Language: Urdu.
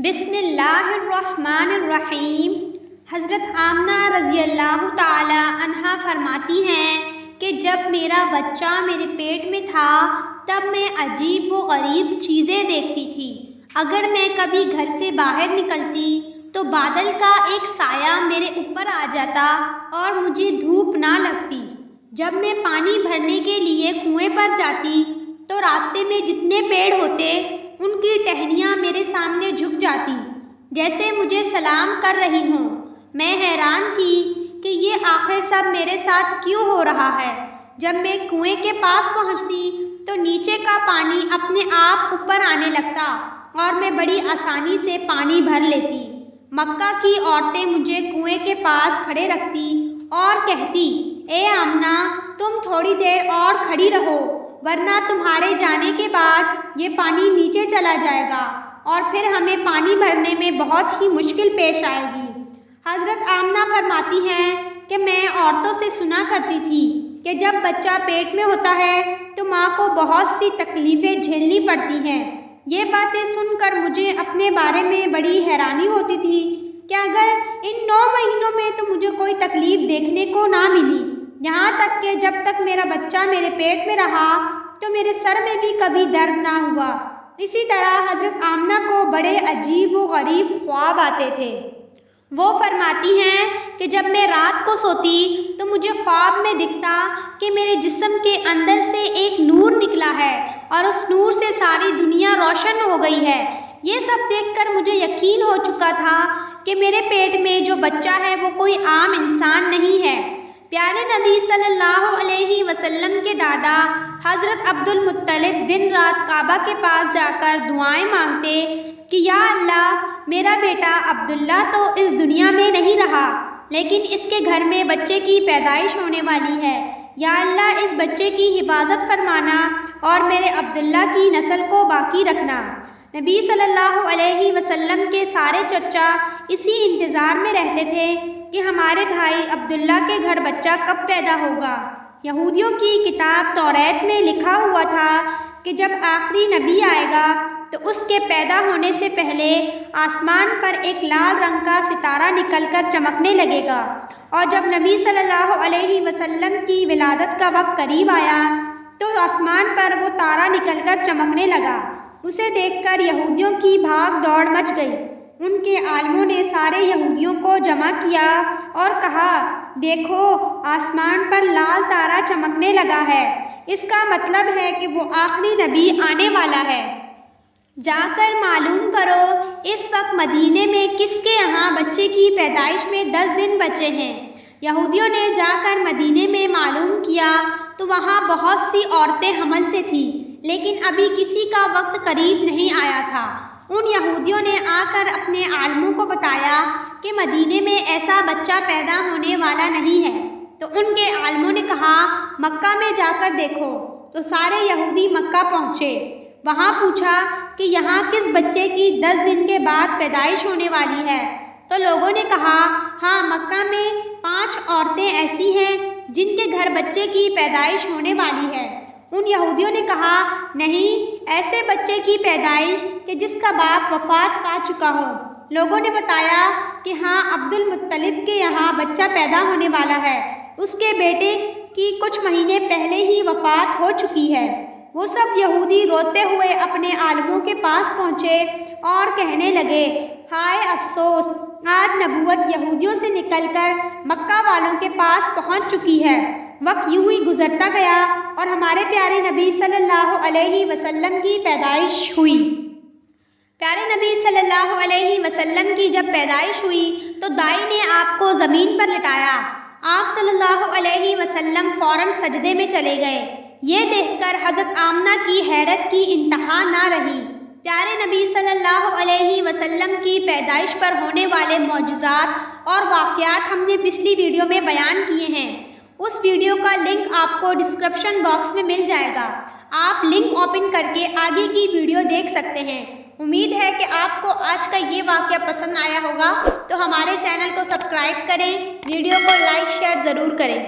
بسم اللہ الرحمن الرحیم۔ حضرت آمنہ رضی اللہ تعالی عنہا فرماتی ہیں کہ جب میرا بچہ میرے پیٹ میں تھا تب میں عجیب و غریب چیزیں دیکھتی تھی۔ اگر میں کبھی گھر سے باہر نکلتی تو بادل کا ایک سایہ میرے اوپر آ جاتا اور مجھے دھوپ نہ لگتی۔ جب میں پانی بھرنے کے لیے کنویں پر جاتی تو راستے میں جتنے پیڑ ہوتے ان کی ٹہنیاں میرے سامنے جھک جاتی جیسے مجھے سلام کر رہی ہوں۔ میں حیران تھی کہ یہ آخر سب میرے ساتھ کیوں ہو رہا ہے۔ جب میں کنویں کے پاس پہنچتی تو نیچے کا پانی اپنے آپ اوپر آنے لگتا اور میں بڑی آسانی سے پانی بھر لیتی۔ مکہ کی عورتیں مجھے کنویں کے پاس کھڑے رکھتی اور کہتی، اے آمنہ تم تھوڑی دیر اور کھڑی رہو ورنہ تمہارے جانے کے بعد یہ پانی نیچے چلا جائے گا اور پھر ہمیں پانی بھرنے میں بہت ہی مشکل پیش آئے گی۔ حضرت آمنہ فرماتی ہیں کہ میں عورتوں سے سنا کرتی تھی کہ جب بچہ پیٹ میں ہوتا ہے تو ماں کو بہت سی تکلیفیں جھیلنی پڑتی ہیں۔ یہ باتیں سن کر مجھے اپنے بارے میں بڑی حیرانی ہوتی تھی کہ اگر ان 9 مہینوں میں تو مجھے کوئی تکلیف دیکھنے کو نہ ملی، یہاں تک کہ جب تک میرا بچہ میرے پیٹ میں رہا تو میرے سر میں بھی کبھی درد نہ ہوا۔ اسی طرح حضرت آمنہ کو بڑے عجیب و غریب خواب آتے تھے۔ وہ فرماتی ہیں کہ جب میں رات کو سوتی تو مجھے خواب میں دکھتا کہ میرے جسم کے اندر سے ایک نور نکلا ہے اور اس نور سے ساری دنیا روشن ہو گئی ہے۔ یہ سب دیکھ کر مجھے یقین ہو چکا تھا کہ میرے پیٹ میں جو بچہ ہے وہ کوئی عام انسان نہیں ہے۔ پیارے نبی صلی اللہ علیہ وسلم کے دادا حضرت عبد المطلب دن رات کعبہ کے پاس جا کر دعائیں مانگتے کہ یا اللہ میرا بیٹا عبداللہ تو اس دنیا میں نہیں رہا لیکن اس کے گھر میں بچے کی پیدائش ہونے والی ہے۔ یا اللہ اس بچے کی حفاظت فرمانا اور میرے عبداللہ کی نسل کو باقی رکھنا۔ نبی صلی اللہ علیہ وسلم کے سارے چچا اسی انتظار میں رہتے تھے کہ ہمارے بھائی عبداللہ کے گھر بچہ کب پیدا ہوگا۔ یہودیوں کی کتاب توریت میں لکھا ہوا تھا کہ جب آخری نبی آئے گا تو اس کے پیدا ہونے سے پہلے آسمان پر ایک لال رنگ کا ستارہ نکل کر چمکنے لگے گا، اور جب نبی صلی اللہ علیہ وسلم کی ولادت کا وقت قریب آیا تو آسمان پر وہ تارہ نکل کر چمکنے لگا۔ اسے دیکھ کر یہودیوں کی بھاگ دوڑ مچ گئی۔ ان کے عالموں نے سارے یہودیوں کو جمع کیا اور کہا، دیکھو آسمان پر لال تارہ چمکنے لگا ہے، اس کا مطلب ہے کہ وہ آخری نبی آنے والا ہے۔ جا کر معلوم کرو اس وقت مدینے میں کس کے یہاں بچے کی پیدائش میں 10 دن بچے ہیں۔ یہودیوں نے جا کر مدینے میں معلوم کیا تو وہاں بہت سی عورتیں حمل سے تھیں لیکن ابھی کسی کا وقت قریب نہیں آیا تھا۔ ان یہودیوں نے آ کر اپنے عالموں کو بتایا کہ مدینے میں ایسا بچہ پیدا ہونے والا نہیں ہے، تو ان کے عالموں نے کہا مکہ میں جا کر دیکھو۔ تو سارے یہودی مکہ پہنچے، وہاں پوچھا کہ یہاں کس بچے کی 10 دن کے بعد پیدائش ہونے والی ہے، تو لوگوں نے کہا ہاں مکہ میں 5 عورتیں ایسی ہیں جن کے گھر بچے کی پیدائش ہونے والی ہے۔ ان یہودیوں نے کہا نہیں، ایسے بچے کی پیدائش کہ جس کا باپ وفات پا چکا ہو۔ لوگوں نے بتایا کہ ہاں عبد المطلب کے یہاں بچہ پیدا ہونے والا ہے، اس کے بیٹے کی کچھ مہینے پہلے ہی وفات ہو چکی ہے۔ وہ سب یہودی روتے ہوئے اپنے عالموں کے پاس پہنچے اور کہنے لگے، ہائے افسوس، آج نبوت یہودیوں سے نکل کر مکہ والوں کے پاس پہنچ چکی ہے۔ وقت یوں ہی گزرتا گیا اور ہمارے پیارے نبی صلی اللہ علیہ وسلم کی پیدائش ہوئی۔ پیارے نبی صلی اللہ علیہ وسلم کی جب پیدائش ہوئی تو دائی نے آپ کو زمین پر لٹایا۔ آپ صلی اللہ علیہ وسلم فوراً سجدے میں چلے گئے۔ یہ دیکھ کر حضرت آمنہ کی حیرت کی انتہا نہ رہی۔ پیارے نبی صلی اللہ علیہ وسلم کی پیدائش پر ہونے والے معجزات اور واقعات ہم نے پچھلی ویڈیو میں بیان کیے ہیں۔ اس ویڈیو کا لنک آپ کو ڈسکرپشن باکس میں مل جائے گا، آپ لنک اوپن کر کے آگے کی ویڈیو دیکھ سکتے ہیں۔ امید ہے کہ آپ کو آج کا یہ واقعہ پسند آیا ہوگا، تو ہمارے چینل کو سبسکرائب کریں، ویڈیو کو لائک شیئر ضرور کریں۔